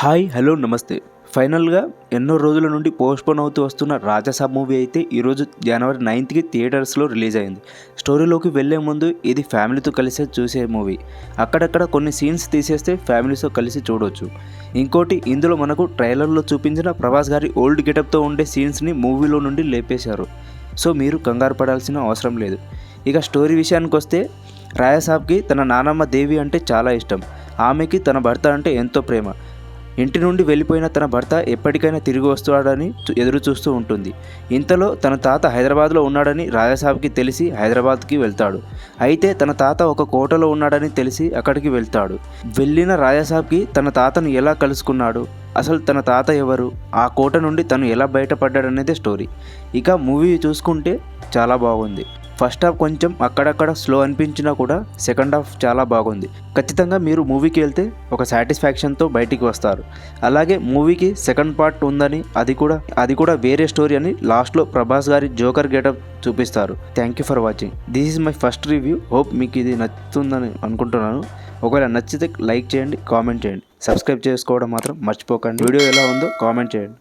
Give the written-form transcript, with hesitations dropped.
Hi hello నమస్తే. ఫైనల్గా ఎన్నో రోజుల నుండి పోస్ట్పోన్ అవుతూ వస్తున్న రాజాసాబ్ మూవీ అయితే ఈరోజు జనవరి 9కి థియేటర్స్లో రిలీజ్ అయింది. స్టోరీలోకి వెళ్లే ముందు ఇది ఫ్యామిలీతో కలిసి చూసే మూవీ. అక్కడక్కడ కొన్ని సీన్స్ తీసేస్తే ఫ్యామిలీతో కలిసి చూడవచ్చు. ఇంకోటి, ఇందులో మనకు ట్రైలర్లో చూపించిన ప్రభాస్ గారి ఓల్డ్ గెటప్తో ఉండే సీన్స్ని మూవీలో నుండి లేపేశారు. సో మీరు కంగారు పడాల్సిన అవసరం లేదు. ఇక స్టోరీ విషయానికి వస్తే, రాజాసాబ్కి తన నానమ్మ దేవి అంటే చాలా ఇష్టం. ఆమెకి తన భర్త అంటే ఎంతో ప్రేమ. ఇంటి నుండి వెళ్ళిపోయిన తన భర్త ఎప్పటికైనా తిరిగి వస్తాడని ఎదురు చూస్తూ ఉంటుంది. ఇంతలో తన తాత హైదరాబాద్లో ఉన్నాడని రాజాసాబ్కి తెలిసి హైదరాబాద్కి వెళ్తాడు. అయితే తన తాత ఒక కోటలో ఉన్నాడని తెలిసి అక్కడికి వెళ్తాడు. వెళ్ళిన రాజాసాబ్కి తన తాతను ఎలా కలుసుకున్నాడు, అసలు తన తాత ఎవరు, ఆ కోట నుండి తను ఎలా బయటపడ్డాడనేదే స్టోరీ. ఇక మూవీ చూసుకుంటే చాలా బాగుంది. ఫస్ట్ హాఫ్ కొంచెం అక్కడక్కడ స్లో అనిపించినా కూడా సెకండ్ హాఫ్ చాలా బాగుంది. ఖచ్చితంగా మీరు మూవీకి వెళ్తే ఒక సాటిస్ఫాక్షన్తో బయటికి వస్తారు. అలాగే మూవీకి సెకండ్ పార్ట్ ఉందని, అది కూడా వేరే స్టోరీ అని లాస్ట్లో ప్రభాస్ గారి జోకర్ గెటప్ చూపిస్తారు. Thank you for watching. This is my first review. Hope మీకు ఇది నచ్చుతుందని అనుకుంటున్నాను. ఒకవేళ నచ్చితే లైక్ చేయండి, కామెంట్ చేయండి, సబ్స్క్రైబ్ చేసుకోవడం మాత్రం మర్చిపోకండి. వీడియో ఎలా ఉందో కామెంట్ చేయండి.